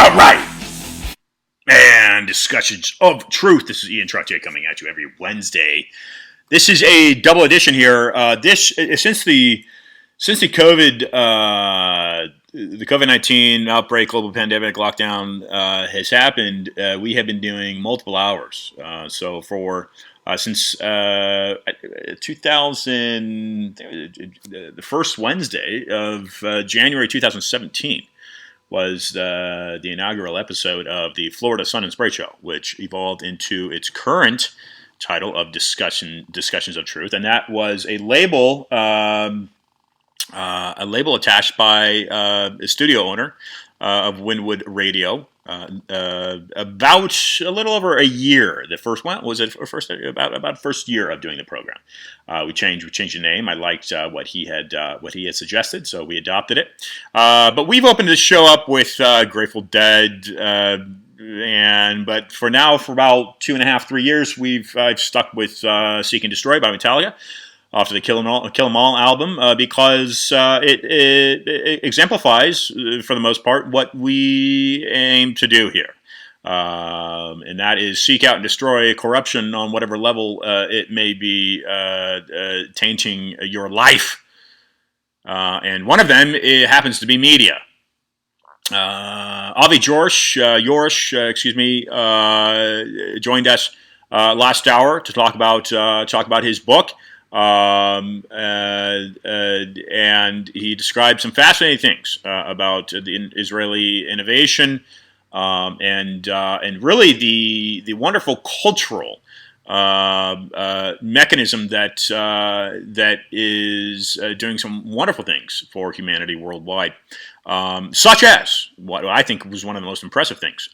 All right. And discussions of truth. This is Ian Trottier coming at you every Wednesday. This is a double edition here. Since the COVID-19 outbreak, global pandemic, lockdown has happened, we have been doing multiple hours. Since 2000, the first Wednesday of January 2017 was the inaugural episode of the Florida Sun and Spray Show, which evolved into its current title of Discussions of Truth, and that was a label attached by a studio owner of Wynwood Radio. About a little over a year. The first one was it about first year of doing the program. We changed the name. I liked what he had suggested, so we adopted it. But we've opened this show up with Grateful Dead, but for now, for about 2.5-3 years, I've stuck with Seek and Destroy by Metallica, off of the Kill 'Em All album, because it exemplifies, for the most part, what we aim to do here. And that is seek out and destroy corruption on whatever level it may be tainting your life. And one of them, it happens to be media. Avi Jorish, joined us last hour to talk about his book. And he described some fascinating things about the Israeli innovation, and really the wonderful cultural mechanism that is doing some wonderful things for humanity worldwide, such as what I think was one of the most impressive things.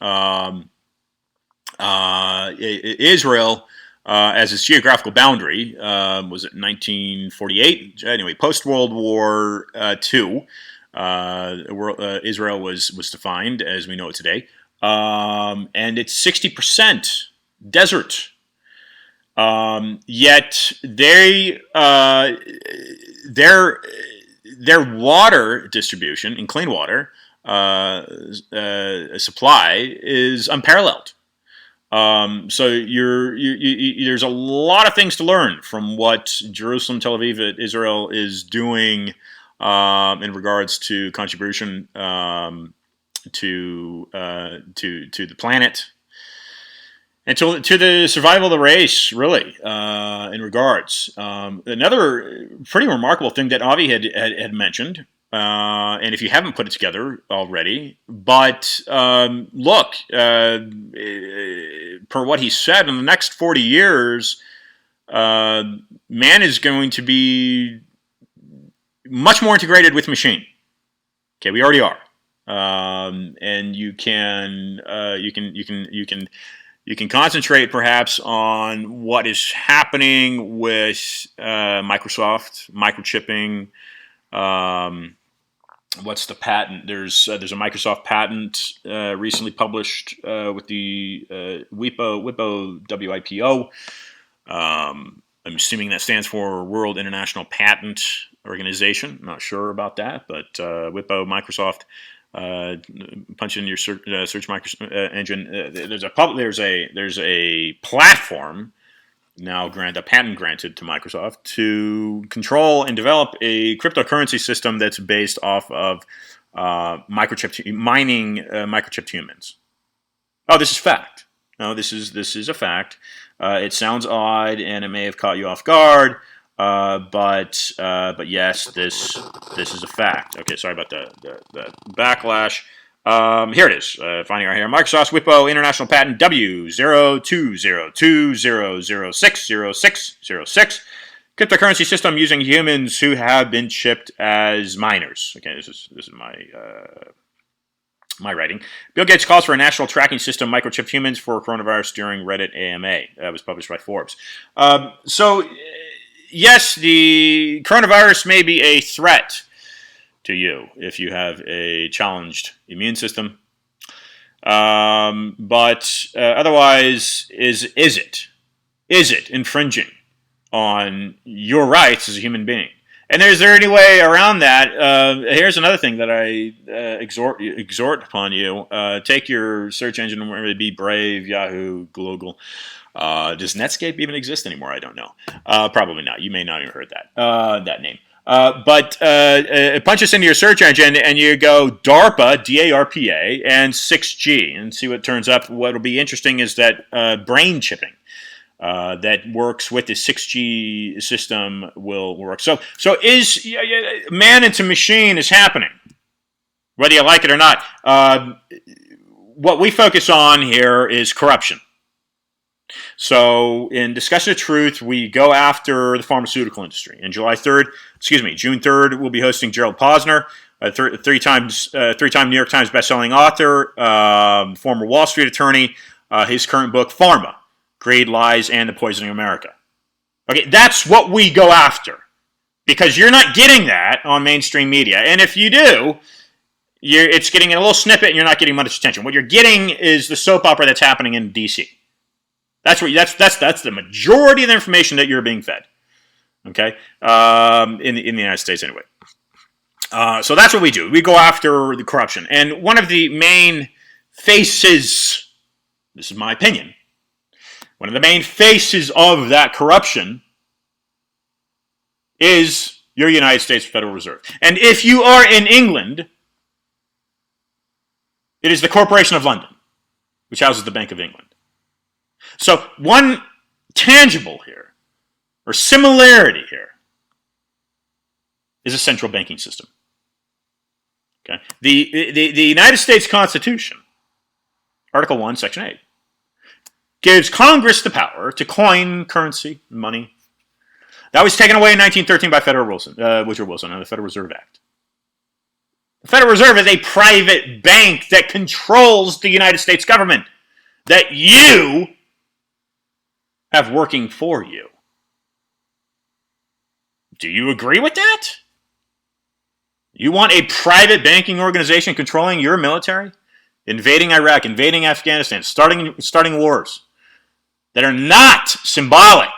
Israel, as its geographical boundary, was it 1948? Anyway, post-World War II, Israel was defined as we know it today, and it's 60% desert. Yet their water distribution in clean water supply is unparalleled. So there's a lot of things to learn from what Jerusalem, Tel Aviv, Israel is doing in regards to contribution to the planet and to the survival of the race, really, in regards. Another pretty remarkable thing that Avi had mentioned. And if you haven't put it together already, but look, per what he said, in the next 40 years, man is going to be much more integrated with machine. Okay, we already are, and you can concentrate perhaps on what is happening with Microsoft microchipping. What's the patent? There's a Microsoft patent recently published with the WIPO WIPO. I'm assuming that stands for World International Patent Organization. I'm not sure about that, but WIPO, Microsoft. Punch in your search engine. There's a platform now a patent granted to Microsoft to control and develop a cryptocurrency system that's based off of microchipped humans. Oh, this is fact. No, this is a fact. It sounds odd and it may have caught you off guard, but yes, this is a fact. Okay, sorry about the backlash. Here it is. Finding right here. Microsoft's WIPO International Patent W020200600606. Cryptocurrency system using humans who have been chipped as miners. Okay, this is my writing. Bill Gates calls for a national tracking system, microchip humans for coronavirus during Reddit AMA. That was published by Forbes. Yes, the coronavirus may be a threat to you if you have a challenged immune system. But otherwise, is it? Is it infringing on your rights as a human being? And is there any way around that? Here's another thing that I exhort upon you. Take your search engine and really be brave, Yahoo, Google. Does Netscape even exist anymore? I don't know. Probably not. You may not even heard that name. But punch this into your search engine and you go DARPA, D-A-R-P-A, and 6G and see what turns up. What will be interesting is that brain chipping that works with the 6G system will work. So is man into machine is happening, whether you like it or not. What we focus on here is corruption. So in Discussion of Truth, we go after the pharmaceutical industry. And June 3rd, we'll be hosting Gerald Posner, a three-time New York Times bestselling author, former Wall Street attorney. His current book, Pharma, Greed, Lies, and the Poisoning of America. Okay, that's what we go after. Because you're not getting that on mainstream media. And if you do, it's getting a little snippet and you're not getting much attention. What you're getting is the soap opera that's happening in D.C. That's the majority of the information that you're being fed. Okay, in the United States anyway. So that's what we do. We go after the corruption, and one of the main faces, this is my opinion, one of the main faces of that corruption is your United States Federal Reserve. And if you are in England, it is the Corporation of London, which houses the Bank of England. So one tangible here, or similarity here, is a central banking system. Okay, the United States Constitution, Article 1, Section 8, gives Congress the power to coin currency, money. That was taken away in 1913 by Woodrow Wilson and the Federal Reserve Act. The Federal Reserve is a private bank that controls the United States government, that you have working for you. Do you agree with that? You want a private banking organization controlling your military, invading Iraq, invading Afghanistan, starting wars that are not symbolic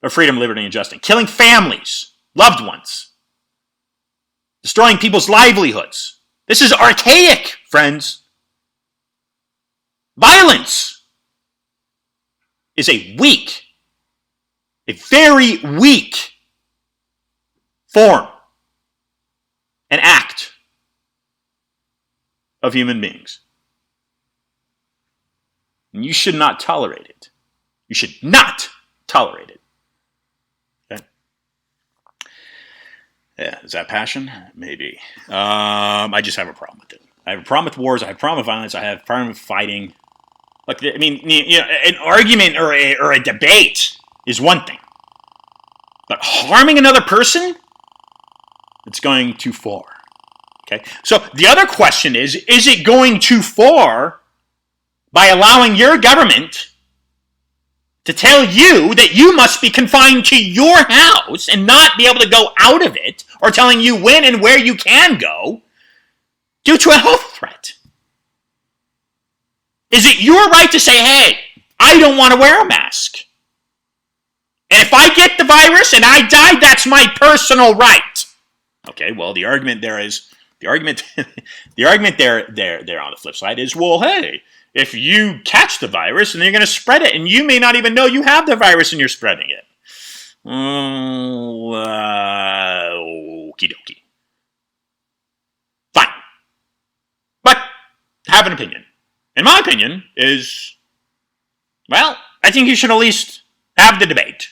of freedom, liberty, and justice, killing families, loved ones, destroying people's livelihoods. This is archaic, friends. Violence is a very weak form, an act of human beings. And you should not tolerate it. You should not tolerate it. Okay? Yeah, is that passion? Maybe. I just have a problem with it. I have a problem with wars. I have a problem with violence. I have a problem with fighting. Look, I mean, an argument or a debate is one thing. But harming another person, it's going too far. Okay? So the other question is it going too far by allowing your government to tell you that you must be confined to your house and not be able to go out of it, or telling you when and where you can go due to a health threat? Is it your right to say, hey, I don't want to wear a mask? And if I get the virus and I die, that's my personal right. Okay, well, the argument there on the flip side is, well, hey, if you catch the virus and you're going to spread it, and you may not even know you have the virus and you're spreading it. Okie dokie. Fine. But have an opinion. And my opinion is, well, I think you should at least have the debate.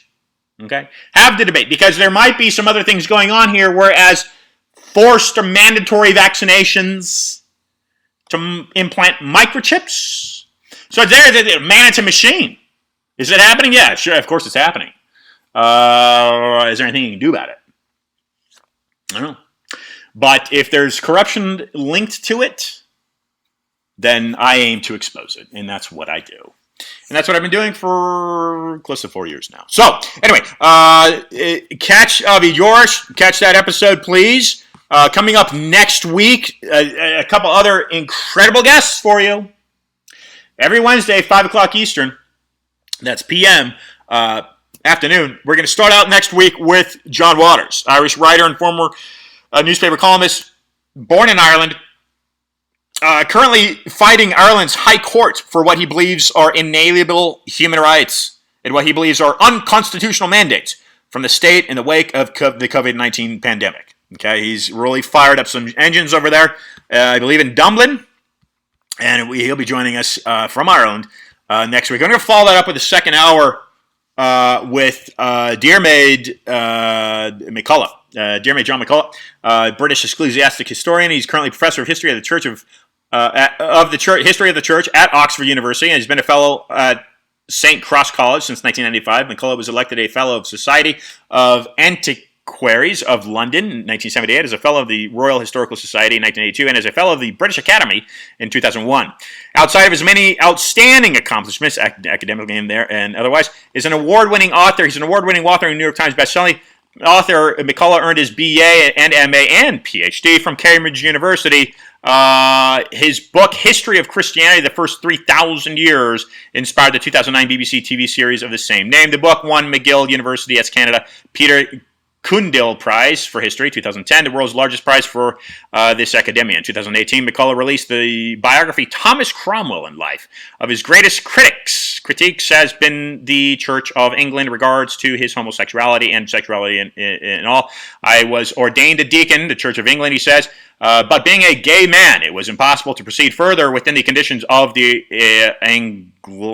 Okay? Have the debate, because there might be some other things going on here, whereas forced or mandatory vaccinations to implant microchips. So they're man, it's a machine. Is it happening? Yeah, sure. Of course it's happening. Is there anything you can do about it? I don't know. But if there's corruption linked to it, then I aim to expose it. And that's what I do. And that's what I've been doing for close to 4 years now. So, anyway, catch Avi George. Catch that episode, please. Coming up next week, a couple other incredible guests for you. Every Wednesday, 5 o'clock Eastern. That's p.m. Afternoon. We're going to start out next week with John Waters, Irish writer and former newspaper columnist, born in Ireland, currently fighting Ireland's High Court for what he believes are inalienable human rights and what he believes are unconstitutional mandates from the state in the wake of the COVID-19 pandemic. Okay, he's really fired up some engines over there, I believe in Dublin, and he'll be joining us from Ireland next week. I'm going to follow that up with a second hour with Dear Maid McCullough. Dear Maid John McCullough, British ecclesiastic historian. He's currently professor of history of the Church history of the Church at Oxford University, and he's been a fellow at St. Cross College since 1995. McCullough was elected a fellow of Society of Antiquaries of London in 1978, as a fellow of the Royal Historical Society in 1982, and as a fellow of the British Academy in 2001. Outside of his many outstanding accomplishments, academically and there and otherwise, is an award-winning author. He's an award-winning author and New York Times bestselling author. McCullough earned his BA and MA and PhD from Cambridge University. His book, History of Christianity, the First 3,000 Years, inspired the 2009 BBC TV series of the same name. The book won McGill University, Canada, Peter Cundill Prize for History, 2010, the world's largest prize for this academia. In 2018, McCullough released the biography Thomas Cromwell in Life. Of his greatest critiques has been the Church of England in regards to his homosexuality and sexuality and all. I was ordained a deacon, the Church of England, he says, but being a gay man, it was impossible to proceed further within the conditions of the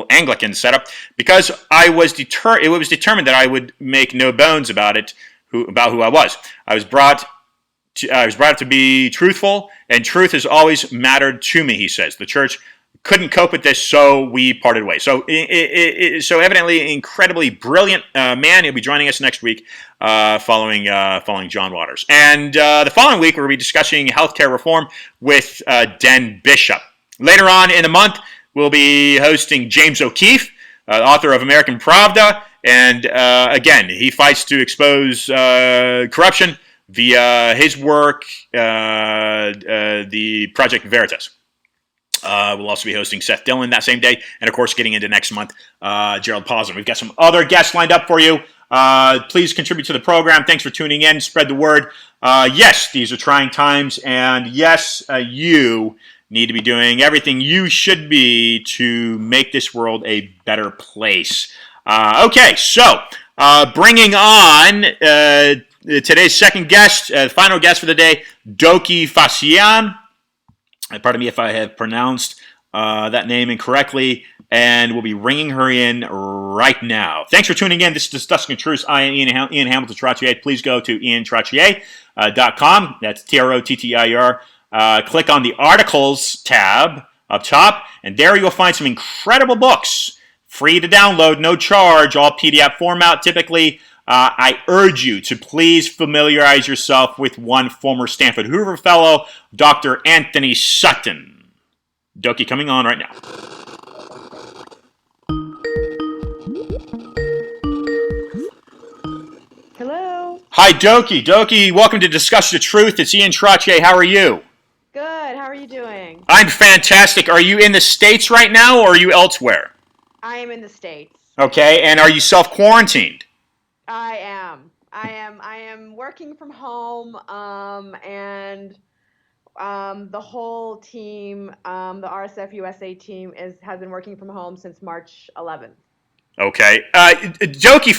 Anglican setup because it was determined that I would make no bones about it. About who I was. I was brought up to be truthful, and truth has always mattered to me, he says. The church couldn't cope with this, so we parted ways. So evidently, incredibly brilliant man. He'll be joining us next week following John Waters. And the following week, we'll be discussing healthcare reform with Den Bishop. Later on in the month, we'll be hosting James O'Keefe, author of American Pravda. And again, he fights to expose corruption via his work, the Project Veritas. We'll also be hosting Seth Dillon that same day. And of course, getting into next month, Gerald Posner. We've got some other guests lined up for you. Please contribute to the program. Thanks for tuning in. Spread the word. Yes, these are trying times. And yes, you need to be doing everything you should be to make this world a better place. Okay, so bringing on today's second guest, final guest for the day, Dokhi Fassihian. Pardon me if I have pronounced that name incorrectly, and we'll be ringing her in right now. Thanks for tuning in. This is Discussing the Truth. I am Ian Hamilton Trottier. Please go to iantrottier.com. That's Trottier. Click on the Articles tab up top, and there you'll find some incredible books. Free to download, no charge, all PDF format. Typically, I urge you to please familiarize yourself with one former Stanford Hoover Fellow, Dr. Anthony Sutton. Dokhi coming on right now. Hello. Hi, Dokhi. Dokhi, welcome to Discuss the Truth. It's Ian Trottier. How are you? Good. How are you doing? I'm fantastic. Are you in the States right now, or are you elsewhere? I am in the States. Okay, and are you self-quarantined? I am working from home, and the whole team, the RSF USA team, has been working from home since March 11th. Okay, Dokhi,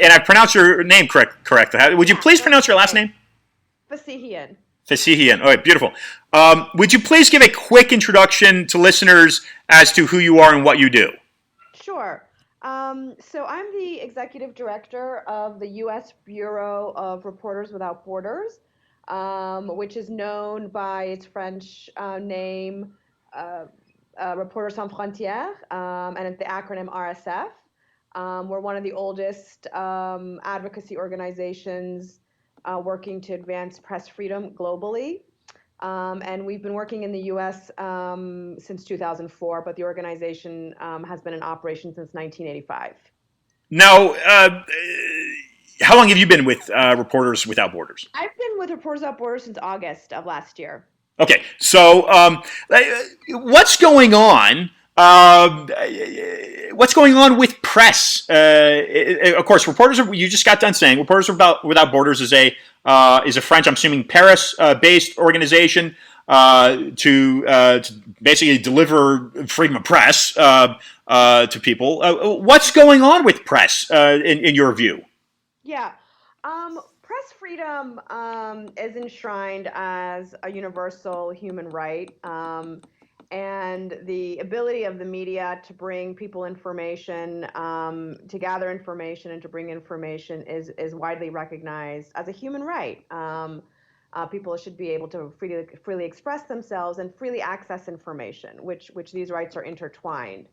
and I pronounced your name correct. Would you please pronounce your last name? Fassihian. Fassihian. All right, beautiful. Would you please give a quick introduction to listeners as to who you are and what you do? Sure. So I'm the executive director of the U.S. Bureau of Reporters Without Borders. which is known by its French name, Reporters Sans Frontières, and the acronym RSF. We're one of the oldest advocacy organizations working to advance press freedom globally. And we've been working in the U.S. Since 2004, but the organization has been in operation since 1985. Now, how long have you been with Reporters Without Borders? I've been with Reporters Without Borders since August of last year. Okay, so what's going on? What's going on with press? Of course, You just got done saying Reporters Without Borders is a French, I'm assuming Paris-based organization to basically deliver freedom of press to people. What's going on with press in your view? Yeah. Press freedom is enshrined as a universal human right, and the ability of the media to bring people information, to gather information and to bring information is widely recognized as a human right. People should be able to freely express themselves and freely access information, which these rights are intertwined.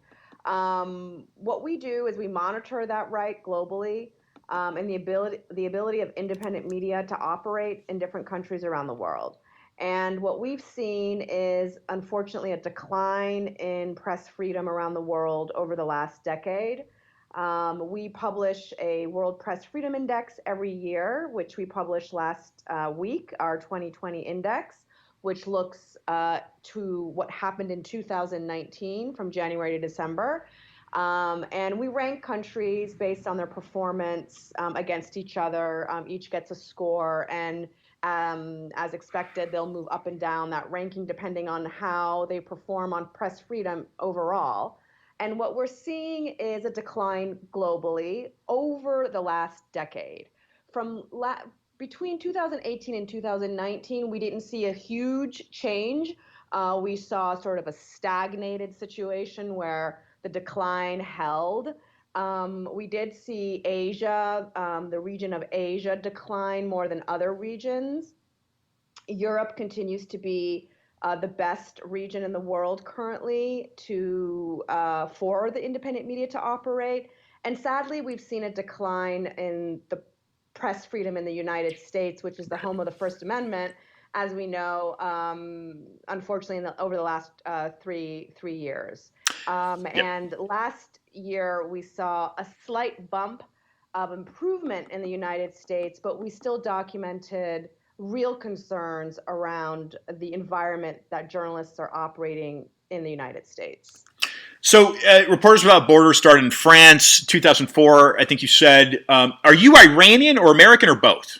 What we do is we monitor that right globally. And the ability of independent media to operate in different countries around the world. And what we've seen is, unfortunately, a decline in press freedom around the world over the last decade. We publish a World Press Freedom Index every year, which we published last week, our 2020 index, which looks to what happened in 2019 from January to December. And we rank countries based on their performance against each other. Each gets a score, and as expected, they'll move up and down that ranking depending on how they perform on press freedom overall. And what we're seeing is a decline globally over the last decade. Between 2018 and 2019, we didn't see a huge change. We saw sort of a stagnated situation where the decline held. We did see Asia, the region of Asia, decline more than other regions. Europe continues to be the best region in the world currently for the independent media to operate. And sadly, we've seen a decline in the press freedom in the United States, which is the home of the First Amendment, as we know, unfortunately, over the last 3 years. And last year, we saw a slight bump of improvement in the United States, but we still documented real concerns around the environment that journalists are operating in the United States. So, Reporters Without Borders started in France, 2004, I think you said. Are you Iranian or American or both?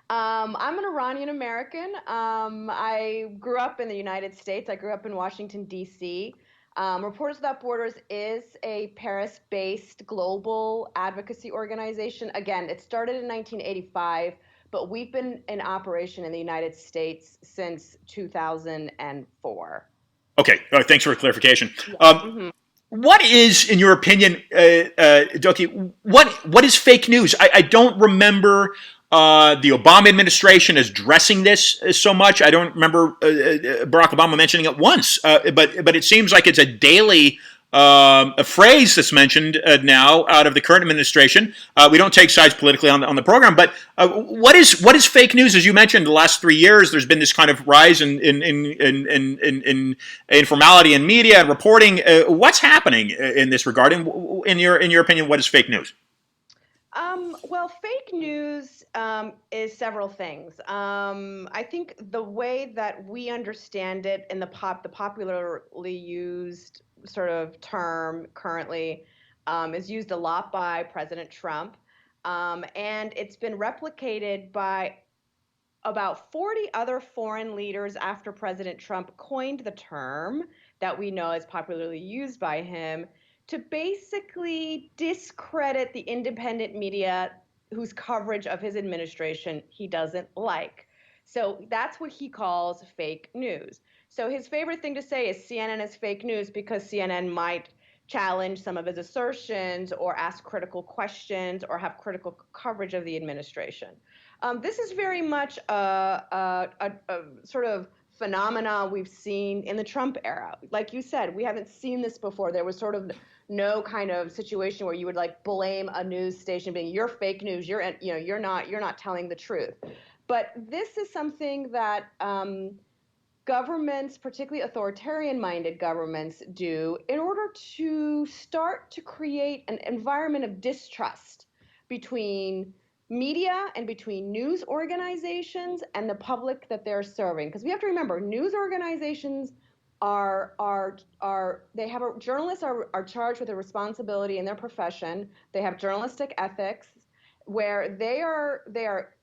I'm an Iranian American. I grew up in the United States. I grew up in Washington, D.C. Reporters Without Borders is a Paris-based global advocacy organization. Again, it started in 1985, but we've been in operation in the United States since 2004. Okay, thanks for the clarification. Yeah. What is, in your opinion, Dokhi, what is fake news? I don't remember the Obama administration addressing this so much. I don't remember Barack Obama mentioning it once, but it seems like it's a daily a phrase that's mentioned now out of the current administration. We don't take sides politically on the program, but what is fake news? As you mentioned, the last 3 years, there's been this kind of rise in informality in media and reporting. What's happening in this regard? And in your opinion, what is fake news? Well, fake news is several things. I think the way that we understand it in the popularly used sort of term currently is used a lot by President Trump, and it's been replicated by about 40 other foreign leaders after President Trump coined the term that we know is popularly used by him to basically discredit the independent media whose coverage of his administration he doesn't like. So that's what he calls fake news. So his favorite thing to say is CNN is fake news because CNN might challenge some of his assertions or ask critical questions or have critical coverage of the administration. This is very much a sort of phenomena we've seen in the Trump era. Like you said, we haven't seen this before. There was sort of no kind of situation where you would like blame a news station being you're fake news, you're not telling the truth. But this is something that governments, particularly authoritarian-minded governments, do in order to start to create an environment of distrust between media and between news organizations and the public that they're serving. Because we have to remember, news organizations journalists are charged with a responsibility in their profession. They have journalistic ethics where they are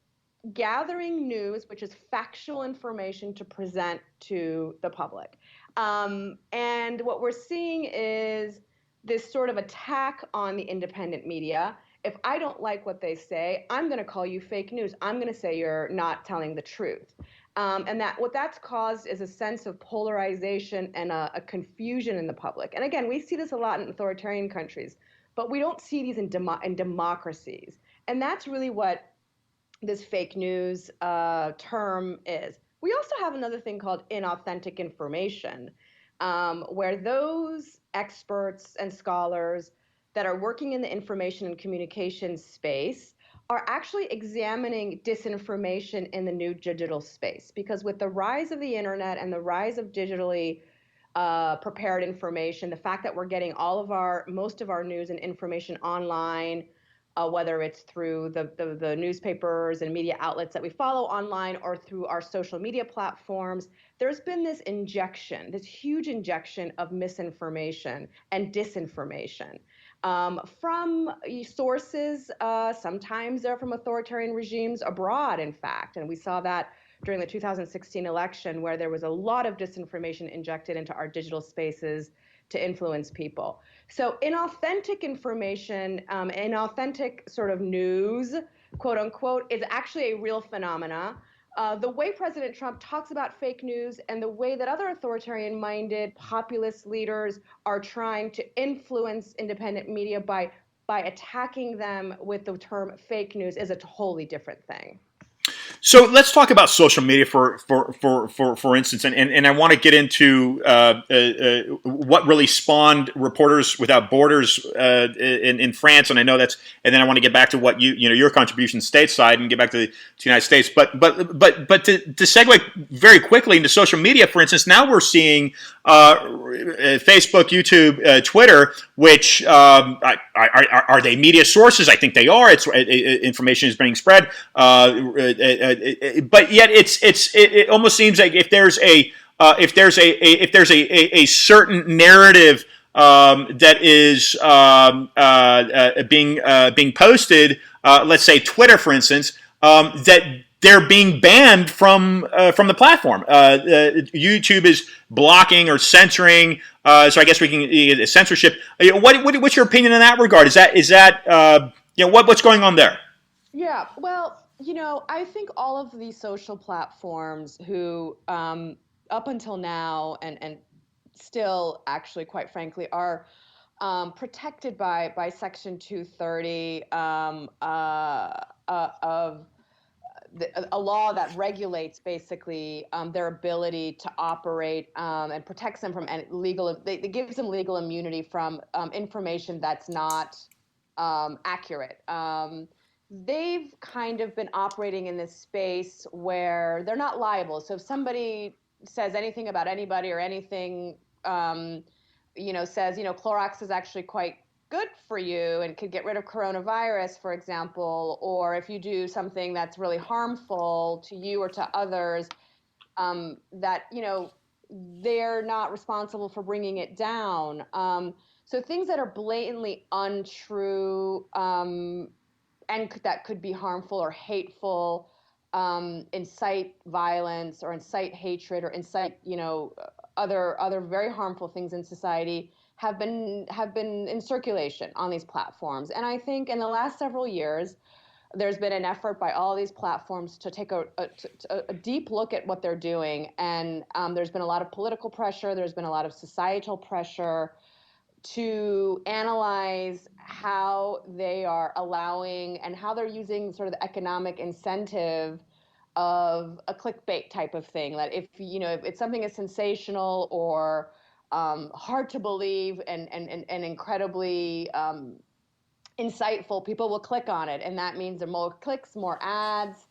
gathering news, which is factual information to present to the public. And what we're seeing is this sort of attack on the independent media. If I don't like what they say, I'm going to call you fake news. I'm going to say you're not telling the truth. And that what that's caused is a sense of polarization and a confusion in the public. And again, we see this a lot in authoritarian countries, but we don't see these in democracies. And that's really what this fake news term is. We also have another thing called inauthentic information, where those experts and scholars that are working in the information and communication space are actually examining disinformation in the new digital space. Because with the rise of the internet and the rise of digitally prepared information, the fact that we're getting most of our news and information online, whether it's through the newspapers and media outlets that we follow online or through our social media platforms, there's been this huge injection of misinformation and disinformation from sources. Sometimes they're from authoritarian regimes abroad, in fact, and we saw that during the 2016 election, where there was a lot of disinformation injected into our digital spaces to influence people. So inauthentic information, inauthentic sort of news, quote unquote, is actually a real phenomena. The way President Trump talks about fake news and the way that other authoritarian-minded populist leaders are trying to influence independent media by attacking them with the term fake news is a totally different thing. So let's talk about social media for instance, and I want to get into what really spawned Reporters Without Borders in France, and I know that's, and then I want to get back to what your contribution stateside and get back to the United States. But to segue very quickly into social media, for instance, now we're seeing Facebook, YouTube, Twitter, which are they media sources? I think they are. Information is being spread. But yet it almost seems like if there's a certain narrative that is being posted, let's say Twitter, for instance, that they're being banned from the platform. YouTube is blocking or censoring. So I guess we can censorship. What's your opinion in that regard? Is that what's going on there? Yeah, well, I think all of these social platforms who, up until now and still, actually, quite frankly, are protected by Section 230 of a law that regulates basically their ability to operate and protects them from it gives them legal immunity from information that's not accurate. They've kind of been operating in this space where they're not liable. So if somebody says anything about anybody or anything, says, Clorox is actually quite good for you and could get rid of coronavirus, for example, or if you do something that's really harmful to you or to others, that, they're not responsible for bringing it down. So things that are blatantly untrue, and that could be harmful or hateful, incite violence or incite hatred or incite, other very harmful things in society have been in circulation on these platforms. And I think in the last several years, there's been an effort by all these platforms to take a deep look at what they're doing. And there's been a lot of political pressure. There's been a lot of societal pressure to analyze how they are allowing and how they're using sort of the economic incentive of a clickbait type of thing. That if it's something is sensational or hard to believe and incredibly insightful, people will click on it, and that means there are more clicks, more ads.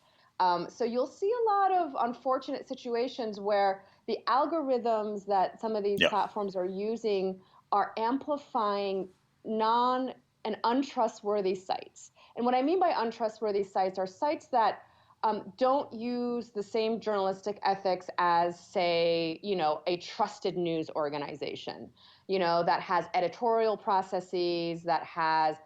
So you'll see a lot of unfortunate situations where the algorithms that some of these platforms are using are amplifying non and untrustworthy sites. And what I mean by untrustworthy sites are sites that don't use the same journalistic ethics as, say, a trusted news organization, that has editorial processes, that has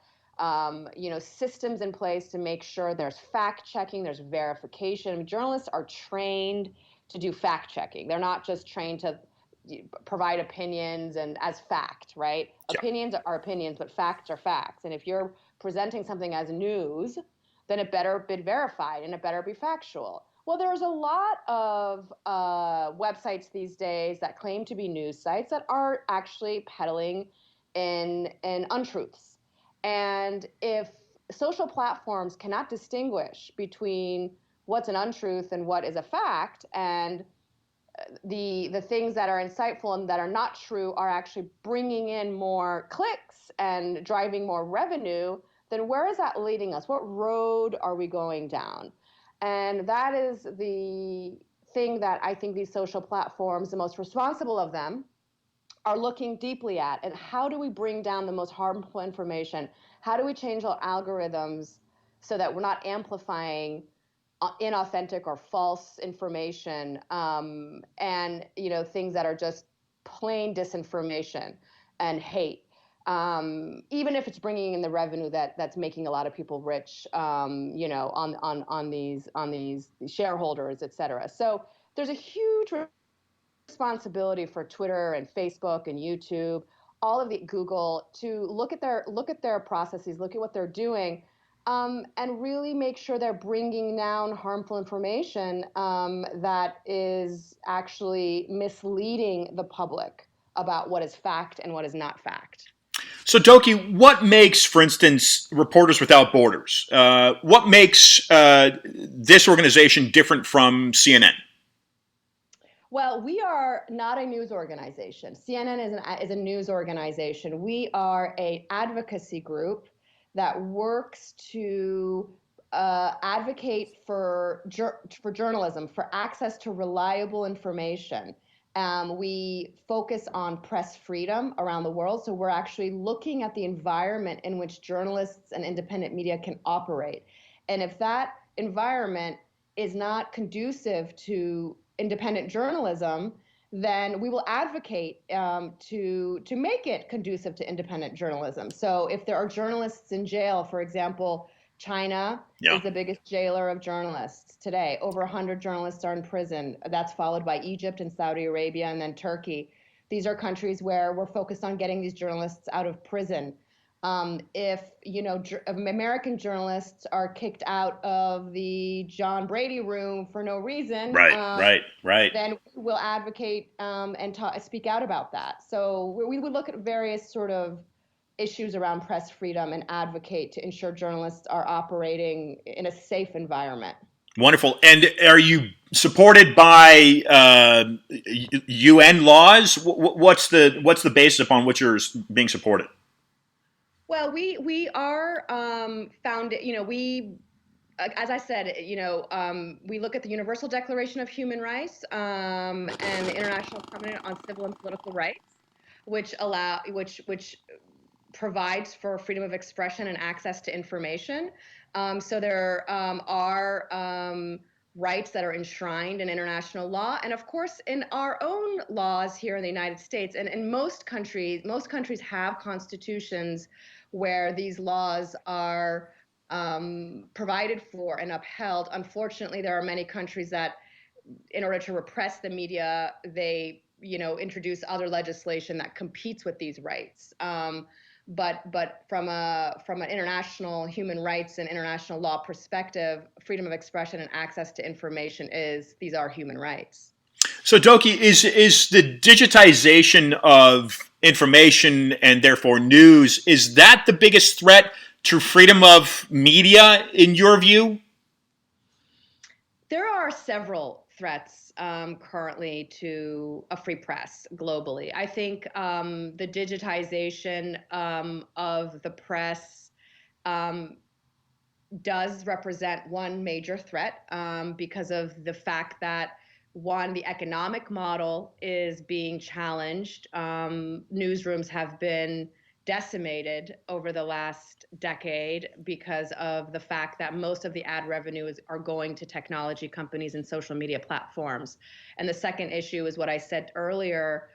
systems in place to make sure there's fact checking, there's verification. I mean, journalists are trained to do fact checking. They're not just trained to provide opinions and as fact, right? Yeah. Opinions are opinions, but facts are facts. And if you're presenting something as news, then it better be verified and it better be factual. Well, there's a lot of websites these days that claim to be news sites that are actually peddling in untruths. And if social platforms cannot distinguish between what's an untruth and what is a fact, and the things that are insightful and that are not true are actually bringing in more clicks and driving more revenue, then where is that leading us? What road are we going down? And that is the thing that I think these social platforms, the most responsible of them, are looking deeply at. And how do we bring down the most harmful information? How do we change our algorithms so that we're not amplifying inauthentic or false information, and things that are just plain disinformation and hate, even if it's bringing in the revenue that's making a lot of people rich, on these shareholders, et cetera. So there's a huge responsibility for Twitter and Facebook and YouTube, all of the Google, to look at their processes, look at what they're doing, and really make sure they're bringing down harmful information that is actually misleading the public about what is fact and what is not fact. So, Dokhi, what makes, for instance, Reporters Without Borders? What makes this organization different from CNN? Well, we are not a news organization. CNN is a news organization. We are an advocacy group that works to advocate for journalism, for access to reliable information. We focus on press freedom around the world, so we're actually looking at the environment in which journalists and independent media can operate. And if that environment is not conducive to independent journalism, then we will advocate to make it conducive to independent journalism. So if there are journalists in jail, for example, China is the biggest jailer of journalists today. Over 100 journalists are in prison. That's followed by Egypt and Saudi Arabia and then Turkey. These are countries where we're focused on getting these journalists out of prison. If American journalists are kicked out of the John Brady room for no reason, right, then we'll advocate and speak out about that. So we would look at various sort of issues around press freedom and advocate to ensure journalists are operating in a safe environment. Wonderful. And are you supported by UN laws? What's the basis upon which you're being supported? Well, we are founded. As I said, we look at the Universal Declaration of Human Rights and the International Covenant on Civil and Political Rights, which provides for freedom of expression and access to information. So there are rights that are enshrined in international law, and of course in our own laws here in the United States. And in most countries have constitutions where these laws are provided for and upheld. Unfortunately, there are many countries that, in order to repress the media, they introduce other legislation that competes with these rights. But from an international human rights and international law perspective, freedom of expression and access to information these are human rights. So, Dokhi, is the digitization of information and therefore news, is that the biggest threat to freedom of media in your view? There are several threats currently to a free press globally. I think the digitization of the press um, does represent one major threat because of the fact that one, the economic model is being challenged. Newsrooms have been decimated over the last decade because of the fact that most of the ad revenues are going to technology companies and social media platforms. And the second issue is what I said earlier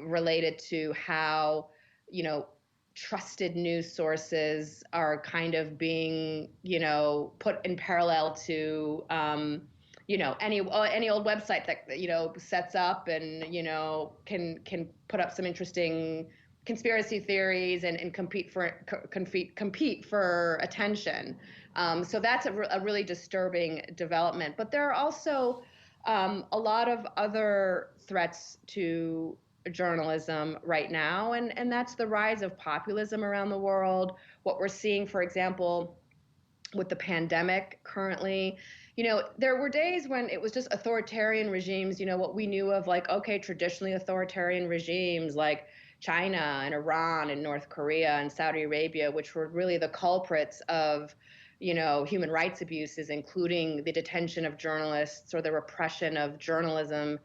related to how, you know, trusted news sources are kind of being, put in parallel to, any old website that sets up and can put up some interesting conspiracy theories and compete for attention. So that's a really disturbing development. But there are also a lot of other threats to journalism right now, and that's the rise of populism around the world. What we're seeing, for example, with the pandemic currently, there were days when it was just authoritarian regimes, what we knew of, like, okay, traditionally authoritarian regimes like China and Iran and North Korea and Saudi Arabia, which were really the culprits of human rights abuses, including the detention of journalists or the repression of journalism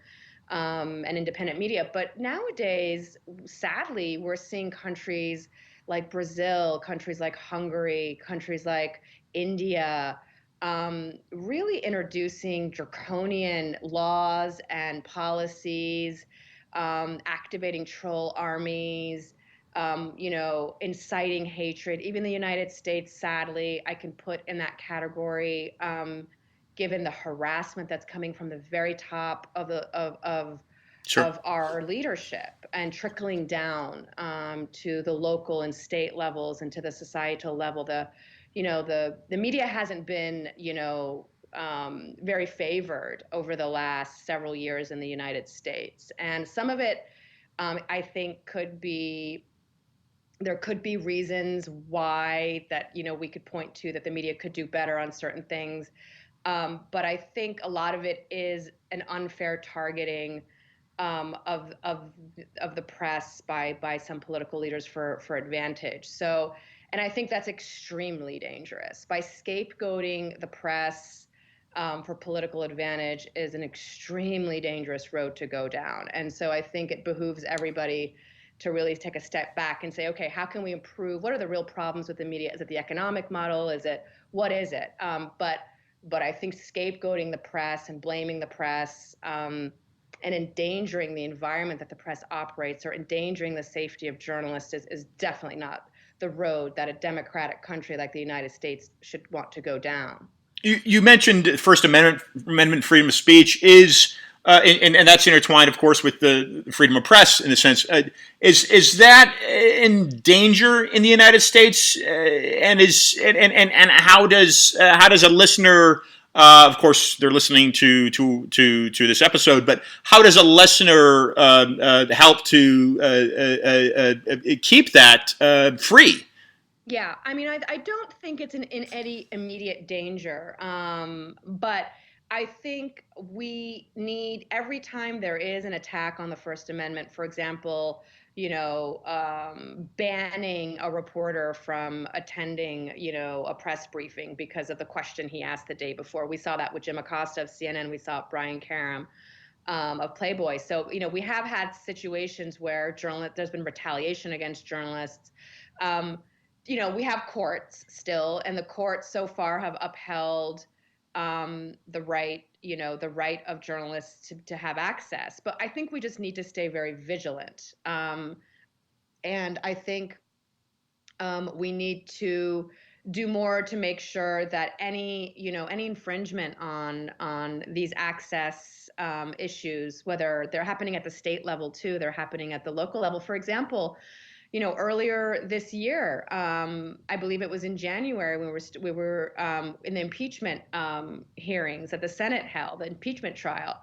and independent media. But nowadays, sadly, we're seeing countries like Brazil, countries like Hungary, countries like India, really introducing draconian laws and policies, activating troll armies, inciting hatred. Even the United States, sadly, I can put in that category, given the harassment that's coming from the very top of Sure. our leadership and trickling down to the local and state levels and to the societal level. The media hasn't been very favored over the last several years in the United States, and some of it I think there could be reasons why that we could point to that the media could do better on certain things. But I think a lot of it is an unfair targeting of the press by some political leaders for advantage. So, and I think that's extremely dangerous. By scapegoating the press for political advantage is an extremely dangerous road to go down. And so I think it behooves everybody to really take a step back and say, okay, how can we improve? What are the real problems with the media? Is it the economic model? What is it? But I think scapegoating the press and blaming the press and endangering the environment that the press operates or endangering the safety of journalists is definitely not the road that a democratic country like the United States should want to go down. You mentioned First Amendment freedom of speech is, and that's intertwined, of course, with the freedom of press in a sense. Is that in danger in the United States? And how does a listener, of course, they're listening to this episode, but how does a listener help to keep that free? Yeah, I mean, I don't think it's in any immediate danger, but I think we need, every time there is an attack on the First Amendment, for example, banning a reporter from attending, a press briefing because of the question he asked the day before. We saw that with Jim Acosta of CNN. We saw it Brian Karem of Playboy. So, we have had situations where there's been retaliation against journalists. We have courts still, and the courts so far have upheld the right of journalists to have access. But I think we just need to stay very vigilant. And I think we need to do more to make sure that any infringement on these access issues, whether they're happening at the state level too, they're happening at the local level. For example, earlier this year, I believe it was in January, when we were in the impeachment hearings that the Senate held, the impeachment trial.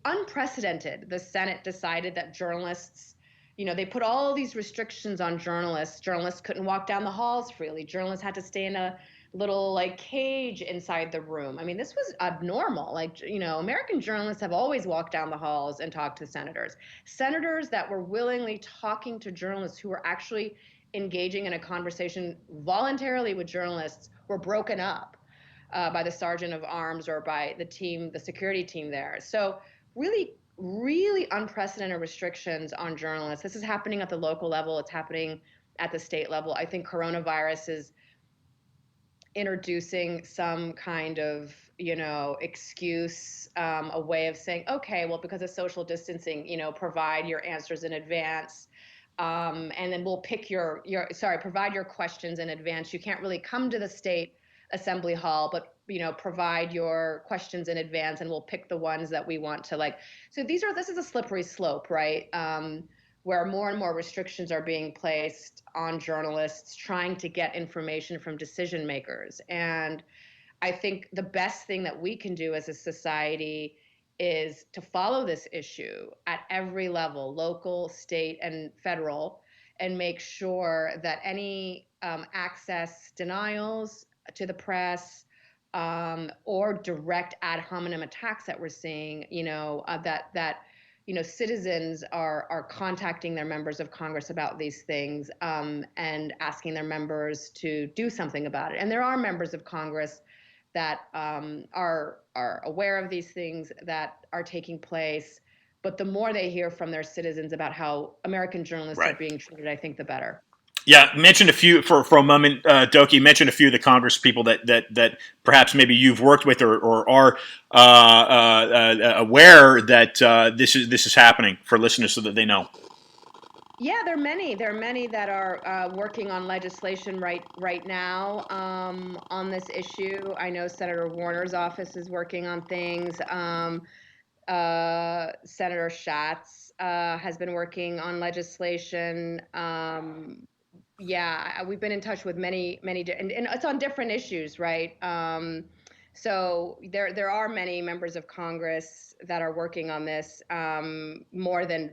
unprecedented. The Senate decided that journalists, they put all these restrictions on journalists. Journalists couldn't walk down the halls freely. Journalists had to stay in a little like cage inside the room. I mean, this was abnormal. Like, American journalists have always walked down the halls and talked to senators. Senators that were willingly talking to journalists who were actually engaging in a conversation voluntarily with journalists were broken up by the sergeant of arms or by the security team there. So really, really unprecedented restrictions on journalists. This is happening at the local level. It's happening at the state level. I think coronavirus is introducing some kind of, excuse, a way of saying, okay, well, because of social distancing, provide your answers in advance. And then we'll pick provide your questions in advance. You can't really come to the state assembly hall, but provide your questions in advance and we'll pick the ones that we want to like. So this is a slippery slope, right? Where more and more restrictions are being placed on journalists trying to get information from decision makers. And I think the best thing that we can do as a society is to follow this issue at every level, local, state, and federal, and make sure that any access denials to the press or direct ad hominem attacks that we're seeing, that citizens are contacting their members of Congress about these things and asking their members to do something about it. And there are members of Congress that are aware of these things that are taking place. But the more they hear from their citizens about how American journalists are being treated, I think the better. Yeah, mentioned a few for a moment, Dokhi. Mentioned a few of the Congress people that perhaps maybe you've worked with or are aware that this is happening for listeners so that they know. Yeah, there are many. There are many that are working on legislation right now on this issue. I know Senator Warner's office is working on things. Senator Schatz has been working on legislation. Yeah, we've been in touch with many, and it's on different issues, right? So there are many members of Congress that are working on this more than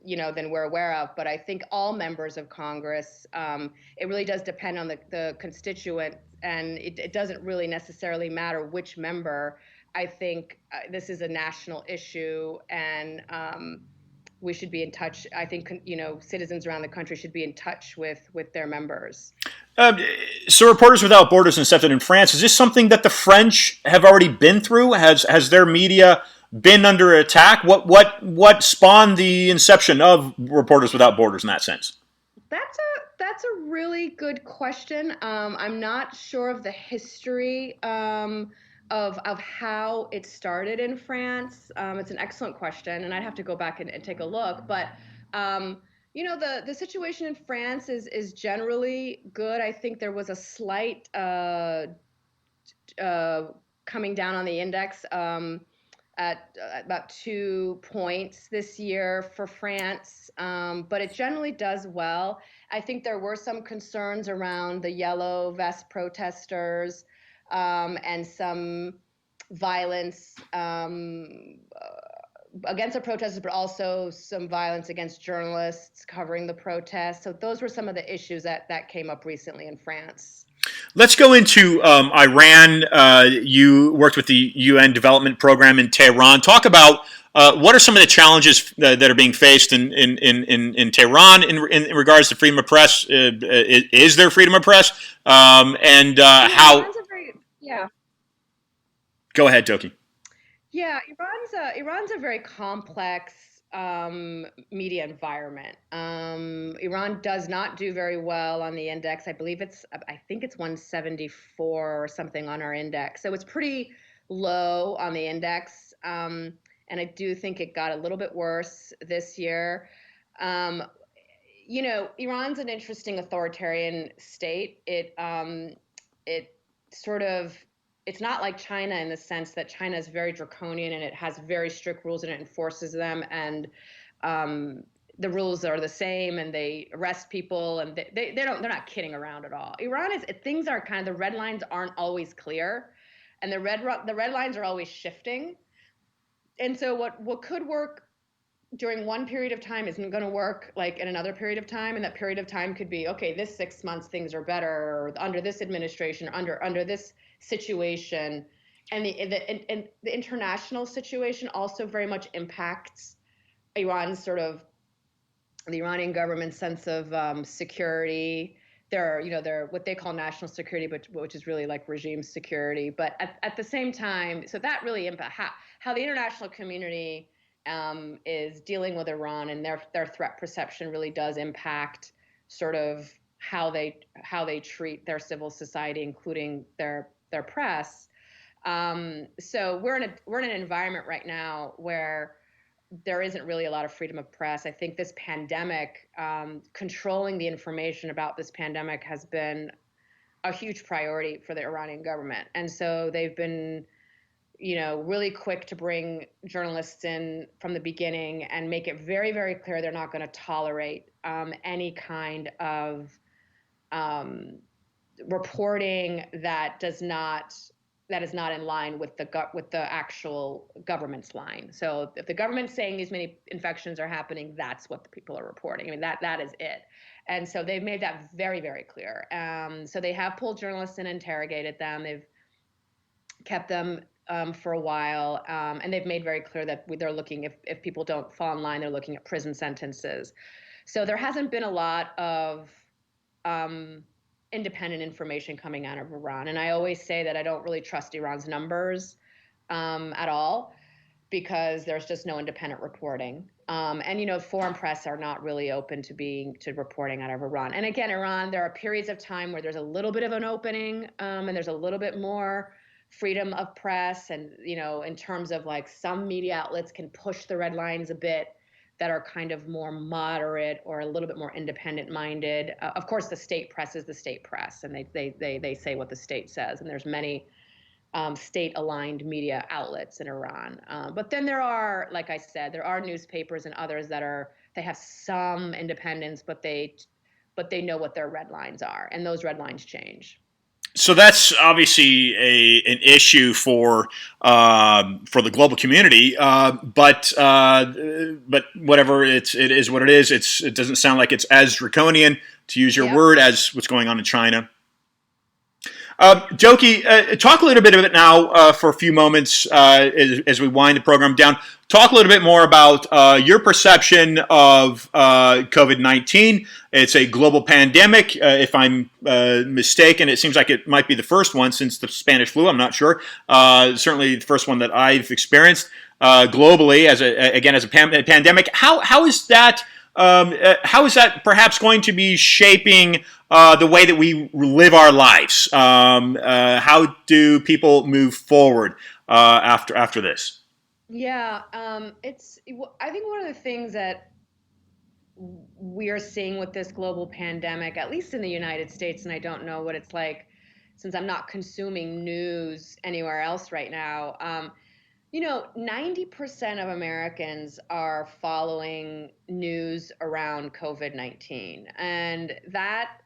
we're aware of. But I think all members of Congress, it really does depend on the constituent, and it doesn't really necessarily matter which member. I think this is a national issue, and we should be in touch. I think citizens around the country should be in touch with their members. So, Reporters Without Borders incepted in France. Is this something that the French have already been through? Has their media been under attack? What spawned the inception of Reporters Without Borders in that sense? That's a really good question. I'm not sure of the history of how it started in France. It's an excellent question, and I'd have to go back and take a look. But the situation in France is generally good. I think there was a slight coming down on the index at about 2 points this year for France, but it generally does well. I think there were some concerns around the yellow vest protesters and some violence against the protesters, but also some violence against journalists covering the protests. So those were some of the issues that came up recently in France. Let's go into Iran. You worked with the UN Development Program in Tehran. Talk about what are some of the challenges that are being faced in Tehran in regards to freedom of press? Is there freedom of press? And how? Yeah. Go ahead, Dokhi. Yeah, Iran's a very complex media environment. Iran does not do very well on the index. I think it's 174 or something on our index. So it's pretty low on the index. And I do think it got a little bit worse this year. Iran's an interesting authoritarian state. It's not like China in the sense that China is very draconian and it has very strict rules and it enforces them, and the rules are the same, and they arrest people, and they're not kidding around at all. Iran things are the red lines aren't always clear, and the red lines are always shifting. And so what could work during one period of time isn't going to work like in another period of time, and that period of time could be, okay, this 6 months things are better, or under this administration, under this situation. And the international situation also very much impacts Iran's sort of the Iranian government's sense of security. They're what they call national security, but which is really like regime security. But at the same time, so that really impacts how the international community is dealing with Iran, and their threat perception really does impact sort of how they treat their civil society, including their press. So we're in an environment right now where there isn't really a lot of freedom of press. I think this pandemic, controlling the information about this pandemic has been a huge priority for the Iranian government. And so they've been, really quick to bring journalists in from the beginning and make it very, very clear they're not going to tolerate any kind of reporting that is not in line with the actual government's line. So if the government's saying these many infections are happening, that's what the people are reporting. I mean, that is it. And so they've made that very, very clear. So they have pulled journalists and interrogated them. They've kept them for a while, and they've made very clear that they're looking, if people don't fall in line, they're looking at prison sentences. So there hasn't been a lot of independent information coming out of Iran. And I always say that I don't really trust Iran's numbers at all, because there's just no independent reporting. And foreign press are not really open to reporting out of Iran. And again, Iran, there are periods of time where there's a little bit of an opening, and there's a little bit more freedom of press. And, in terms of like some media outlets can push the red lines a bit, that are kind of more moderate or a little bit more independent minded. Of course, the state press is the state press, and they say what the state says. And there's many state-aligned media outlets in Iran. But then there are, like I said, there are newspapers and others they have some independence, but they know what their red lines are, and those red lines change. So that's obviously an issue for the global community, but whatever, it is what it is. It doesn't sound like it's as draconian, to use your word, as what's going on in China. Dokhi, talk a little bit of it now for a few moments as we wind the program down. Talk a little bit more about your perception of COVID-19. It's a global pandemic. If I'm mistaken, it seems like it might be the first one since the Spanish flu. I'm not sure. Certainly the first one that I've experienced globally as a pandemic. How is that? How is that perhaps going to be shaping the way that we live our lives? How do people move forward after this? Yeah, I think one of the things that we are seeing with this global pandemic, at least in the United States, and I don't know what it's like since I'm not consuming news anywhere else right now. 90% of Americans are following news around COVID-19. And that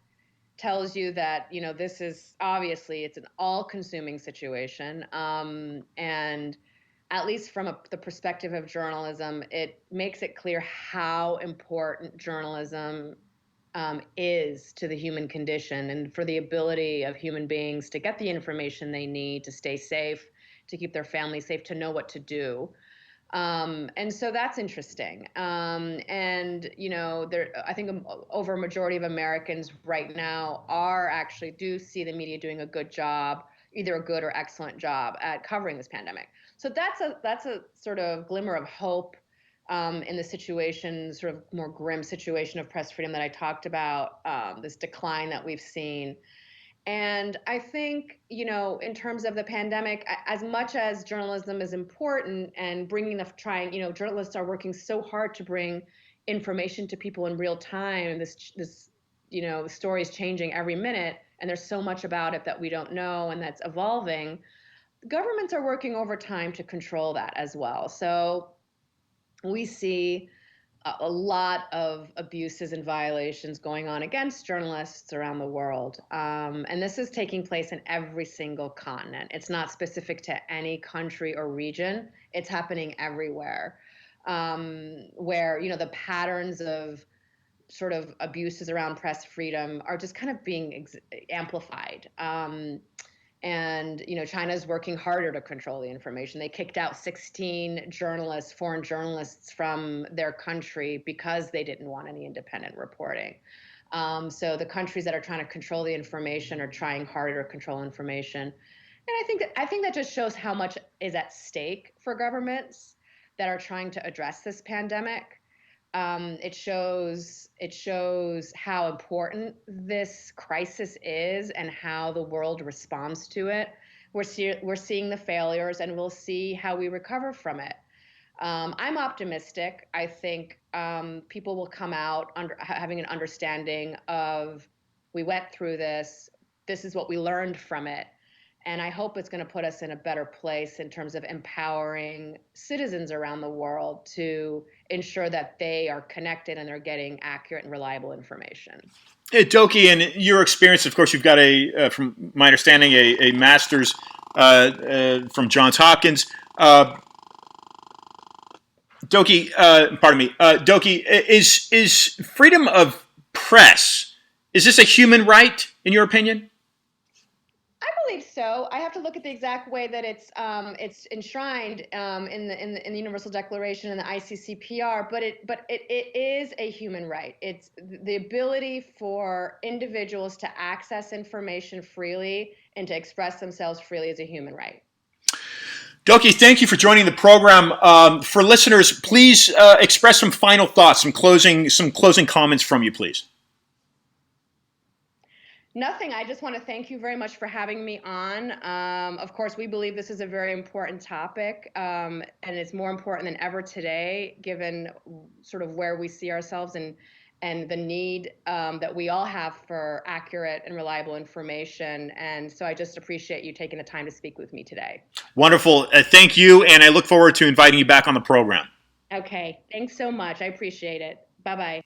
tells you that, this is obviously, it's an all-consuming situation. And at least from the perspective of journalism, it makes it clear how important journalism is to the human condition, and for the ability of human beings to get the information they need to stay safe, to keep their family safe, to know what to do. And so that's interesting. And I think over a majority of Americans right now do see the media doing a good job, either a good or excellent job at covering this pandemic. So that's a sort of glimmer of hope in the situation, sort of more grim situation of press freedom that I talked about, this decline that we've seen. And I think, in terms of the pandemic, as much as journalism is important and journalists are working so hard to bring information to people in real time. And the story is changing every minute, and there's so much about it that we don't know and that's evolving. Governments are working overtime to control that as well. So we see a lot of abuses and violations going on against journalists around the world. And this is taking place in every single continent. It's not specific to any country or region. It's happening everywhere, where, the patterns of sort of abuses around press freedom are just kind of being amplified. And China's working harder to control the information. They kicked out 16 journalists, foreign journalists, from their country because they didn't want any independent reporting. So the countries that are trying to control the information are trying harder to control information. And I think that just shows how much is at stake for governments that are trying to address this pandemic. It shows how important this crisis is and how the world responds to it. We're seeing the failures, and we'll see how we recover from it. I'm optimistic. I think people will come out having an understanding of, we went through this. This is what we learned from it. And I hope it's going to put us in a better place in terms of empowering citizens around the world to ensure that they are connected and they're getting accurate and reliable information. Hey, Dokhi, in your experience, of course, you've got from my understanding, a master's from Johns Hopkins. Dokhi, Dokhi, is freedom of press, is this a human right, in your opinion? I believe so. I have to look at the exact way that it's enshrined in the Universal Declaration and the ICCPR. But it is a human right. It's the ability for individuals to access information freely and to express themselves freely is a human right. Dokhi, thank you for joining the program. For listeners, please express some final thoughts, some closing comments from you, please. Nothing. I just want to thank you very much for having me on. Of course, we believe this is a very important topic, and it's more important than ever today, given sort of where we see ourselves and the need that we all have for accurate and reliable information. And so I just appreciate you taking the time to speak with me today. Wonderful. Thank you, and I look forward to inviting you back on the program. Okay. Thanks so much. I appreciate it. Bye-bye.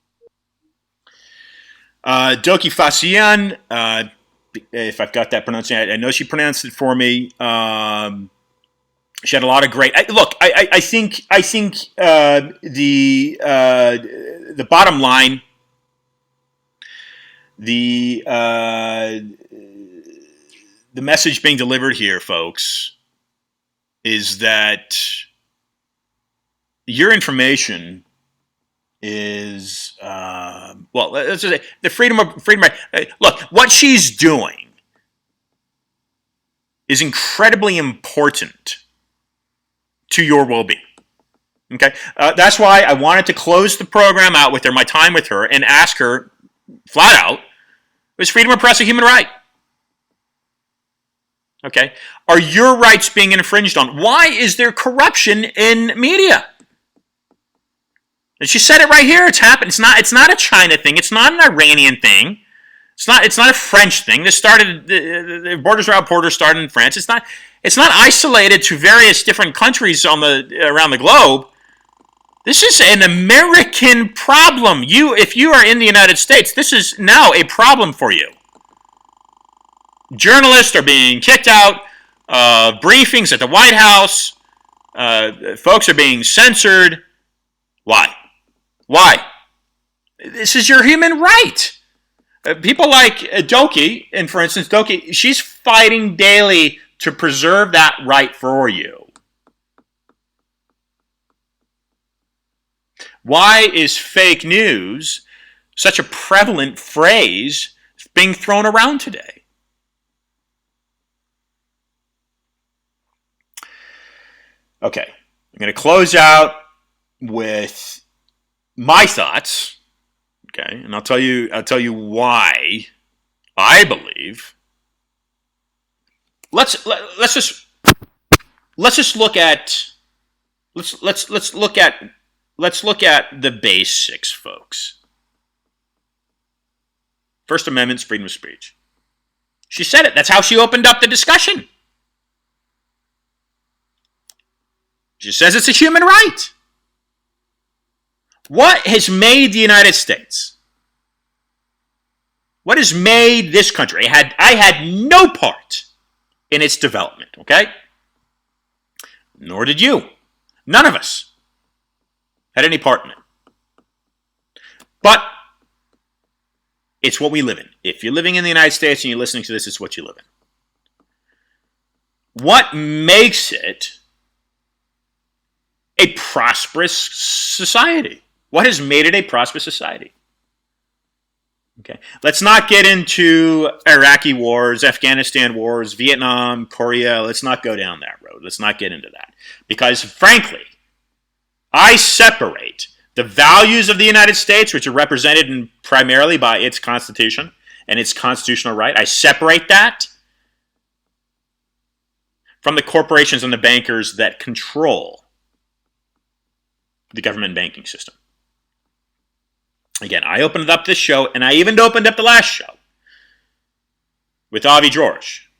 Dokhi Fassihian, if I've got that pronunciation, I know she pronounced it for me. She had a lot of great. I think the bottom line, the message being delivered here, folks, is that your information is let's just say the freedom right. Look, what she's doing is incredibly important to your well-being. Okay, that's why I wanted to close the program out with her, my time with her, and ask her flat out: is freedom of press a human right? Okay, are your rights being infringed on? Why is there corruption in media? And she said it right here. It's happened. It's not a China thing. It's not an Iranian thing. It's not a French thing. This started. The Borders Without Borders started in France. It's not isolated to various different countries around the globe. This is an American problem. If you are in the United States, this is now a problem for you. Journalists are being kicked out. Briefings at the White House. Folks are being censored. Why? Why? This is your human right. People like Dokhi, and for instance, Dokhi, she's fighting daily to preserve that right for you. Why is fake news such a prevalent phrase being thrown around today? Okay, I'm going to close out with my thoughts, okay, and I'll tell you why I believe. Let's just look at the basics, folks. First Amendment's freedom of speech. She said it. That's how she opened up the discussion. She says it's a human right. What has made the United States? What has made this country? I had no part in its development, okay? Nor did you. None of us had any part in it. But it's what we live in. If you're living in the United States and you're listening to this, it's what you live in. What makes it a prosperous society? What has made it a prosperous society? Okay. Let's not get into Iraqi wars, Afghanistan wars, Vietnam, Korea. Let's not go down that road. Let's not get into that. Because frankly, I separate the values of the United States, which are represented primarily by its Constitution and its constitutional right. I separate that from the corporations and the bankers that control the government banking system. Again, I opened up this show, and I even opened up the last show with Avi George.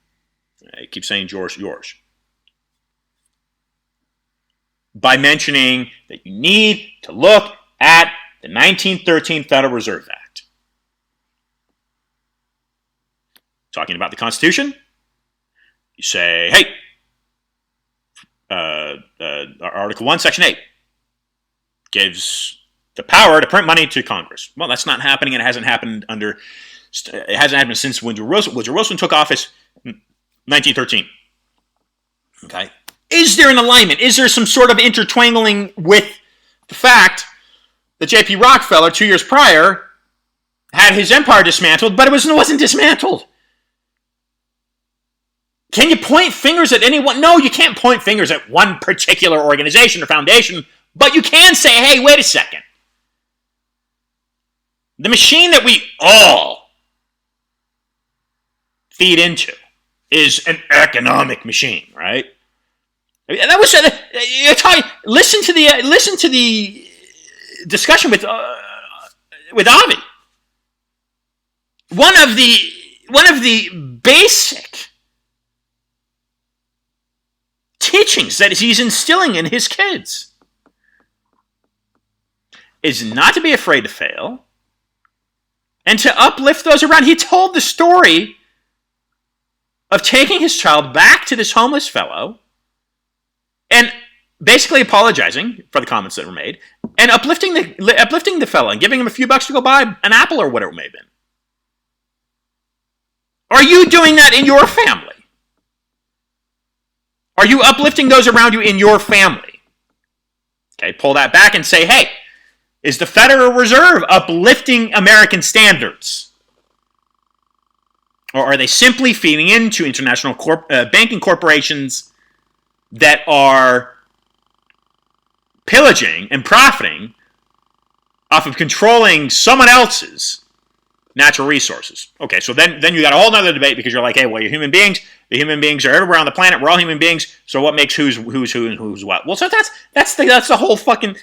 I keep saying George. By mentioning that you need to look at the 1913 Federal Reserve Act. Talking about the Constitution, you say, hey, Article 1, Section 8 gives the power to print money to Congress. Well, that's not happening, and it hasn't happened since Woodrow Wilson took office in 1913. Okay. Is there an alignment? Is there some sort of intertwangling with the fact that J.P. Rockefeller, 2 years prior, had his empire dismantled, but it wasn't dismantled? Can you point fingers at anyone? No, you can't point fingers at one particular organization or foundation, but you can say, hey, wait a second. The machine that we all feed into is an economic machine, right? That was listen to the discussion with Avi. One of the basic teachings that he's instilling in his kids is not to be afraid to fail and to uplift those around. He told the story of taking his child back to this homeless fellow and basically apologizing for the comments that were made and uplifting the fellow and giving him a few bucks to go buy an apple or whatever it may have been. Are you doing that in your family? Are you uplifting those around you in your family? Okay, pull that back and say, hey, is the Federal Reserve uplifting American standards? Or are they simply feeding into international banking corporations that are pillaging and profiting off of controlling someone else's natural resources? Okay, so then you got a whole other debate because you're like, hey, well, you're human beings. The human beings are everywhere on the planet. We're all human beings. So what makes who's who and who's what? Well, so that's the whole fucking.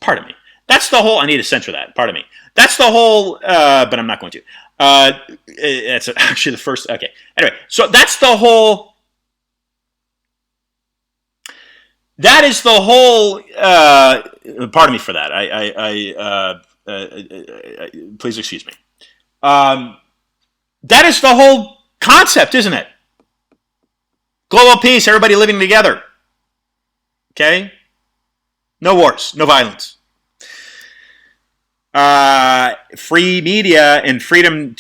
Pardon me. That's the whole. I need to censor that. Pardon me. That's the whole. But I'm not going to. It's actually the first. Okay. Anyway, so that's the whole. That is the whole. Pardon me for that. Please excuse me. That is the whole concept, isn't it? Global peace, everybody living together. Okay? No wars, no violence. Free media and freedom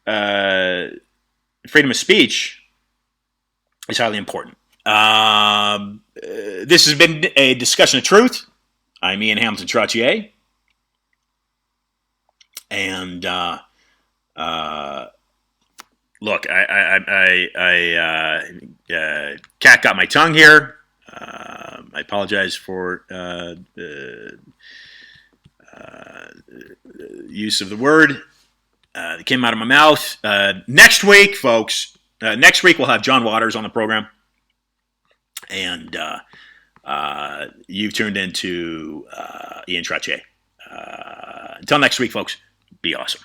of speech is highly important. This has been a discussion of truth. I'm Ian Hamilton Trottier. And look, cat got my tongue here. I apologize for use of the word that came out of my mouth. Next week, folks. Next week we'll have John Waters on the program, and you've tuned into Ian Trottier. Until next week, folks. Be awesome.